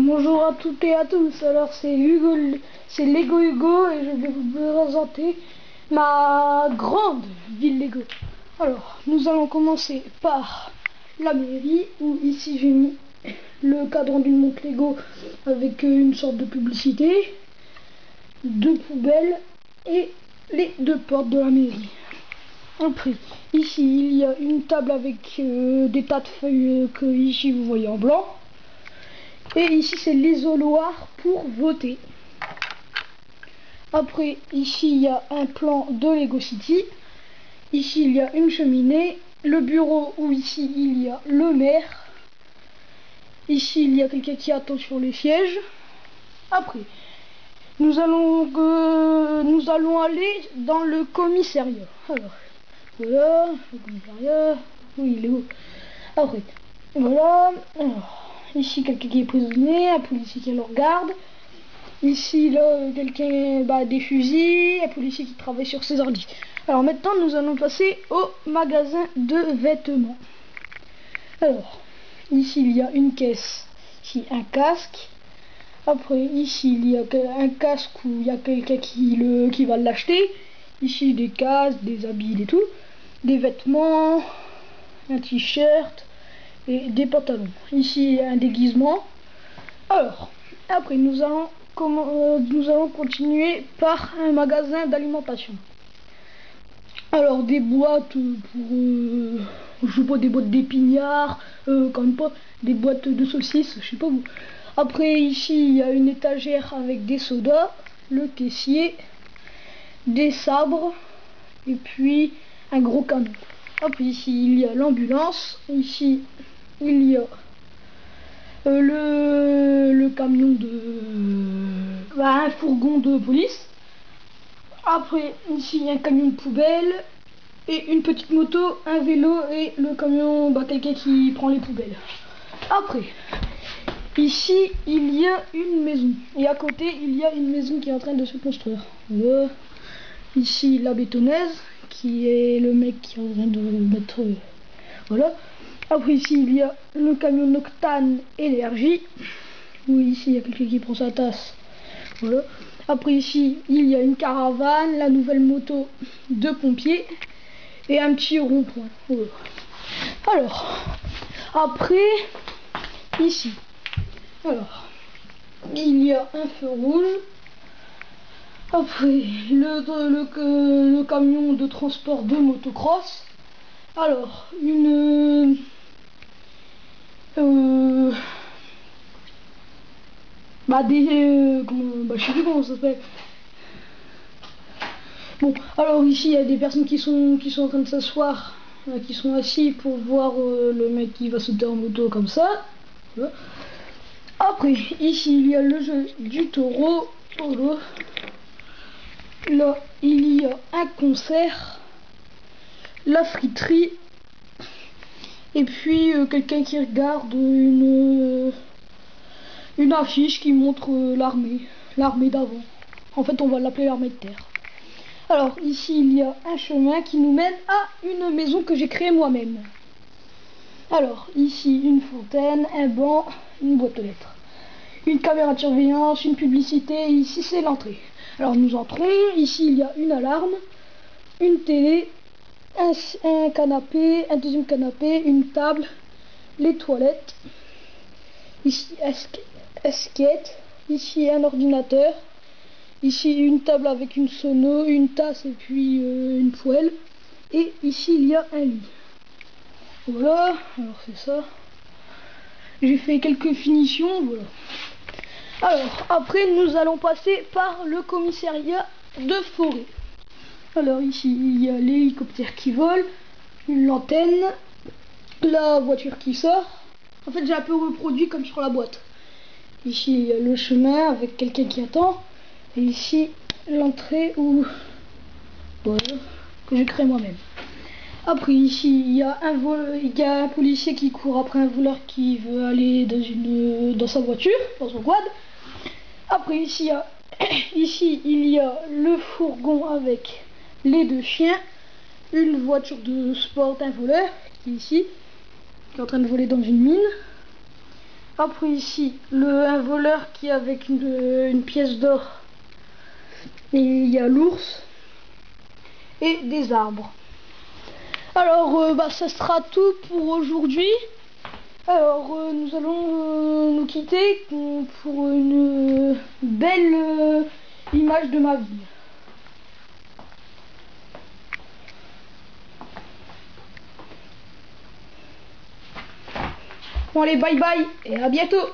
Bonjour à toutes et à tous, alors c'est Hugo, c'est Lego Hugo et je vais vous présenter ma grande ville Lego. Alors, nous allons commencer par la mairie où ici j'ai mis le cadran d'une montre Lego avec une sorte de publicité, 2 poubelles et les 2 portes de la mairie. Après, ici il y a une table avec des tas de feuilles que ici vous voyez en blanc. Et ici c'est l'isoloir pour voter. Après ici il y a un plan de Lego City. Ici il y a une cheminée, le bureau où ici il y a le maire. Ici il y a quelqu'un qui attend sur les sièges. Après nous allons aller dans le commissariat. Alors voilà le commissariat. Oui, il est où? Après voilà. Alors, ici quelqu'un qui est prisonnier, un policier qui le regarde. Ici là quelqu'un des fusils, un policier qui travaille sur ses ordi. Alors maintenant nous allons passer au magasin de vêtements. Alors ici il y a une caisse, ici un casque. Après ici il y a un casque où il y a quelqu'un qui va l'acheter. Ici des casques, des habits et tout, des vêtements, un t-shirt et des pantalons. Ici un déguisement. Alors après nous allons continuer par un magasin d'alimentation. Alors des boîtes pour je sais pas, des boîtes d'épinards, quand même pas des boîtes de saucisses, je sais pas vous. Après ici il y a une étagère avec des sodas, le caissier, des sabres et puis un gros camion. Après ici il y a l'ambulance, ici il y a le camion un fourgon de police. Après ici il y a un camion de poubelle et une petite moto, un vélo et le camion, quelqu'un qui prend les poubelles. Après ici il y a une maison et à côté il y a une maison qui est en train de se construire. Ici la bétonneuse qui est le mec qui est en train de mettre voilà. Après ici il y a le camion Noctane énergie où ici il y a quelqu'un qui prend sa tasse. Voilà. Après ici il y a une caravane, la nouvelle moto de pompiers et un petit rond-point. Voilà. Alors après ici il y a un feu rouge. Après le camion de transport de motocross. Alors une je sais plus comment ça s'appelle. Bon, alors ici il y a des personnes qui sont en train de s'asseoir, qui sont assis pour voir le mec qui va sauter en moto comme ça. Voilà. Après ici il y a le jeu du taureau. Là il y a un concert, la friterie et puis quelqu'un qui regarde une affiche qui montre l'armée d'avant. En fait on va l'appeler l'armée de terre. Alors ici il y a un chemin qui nous mène à une maison que j'ai créée moi-même. Alors ici une fontaine, un banc, une boîte aux lettres, une caméra de surveillance, une publicité, et ici c'est l'entrée. Alors nous entrons, ici il y a une alarme, une télé, un canapé, un deuxième canapé, une table, les toilettes, ici un skate, ici un ordinateur, ici une table avec une sono, une tasse et puis une poêle, et ici il y a un lit. Voilà, alors c'est ça. J'ai fait quelques finitions, voilà. Alors après nous allons passer par le commissariat de forêt. Alors ici il y a l'hélicoptère qui vole, une lanterne, la voiture qui sort. En fait j'ai un peu reproduit comme sur la boîte. Ici il y a le chemin avec quelqu'un qui attend. Et ici l'entrée où voilà, que j'ai créé moi-même. Après ici il y a un policier qui court après un voleur qui veut aller dans sa voiture, dans son quad. Après ici il y a le fourgon avec les 2 chiens, une voiture de sport d'un voleur qui est ici, qui est en train de voler dans une mine. Après ici, un voleur qui est avec une pièce d'or. Et il y a l'ours et des arbres. Alors, ça sera tout pour aujourd'hui. Alors, nous allons nous quitter pour une belle image de ma vie. Bon allez, bye bye et à bientôt.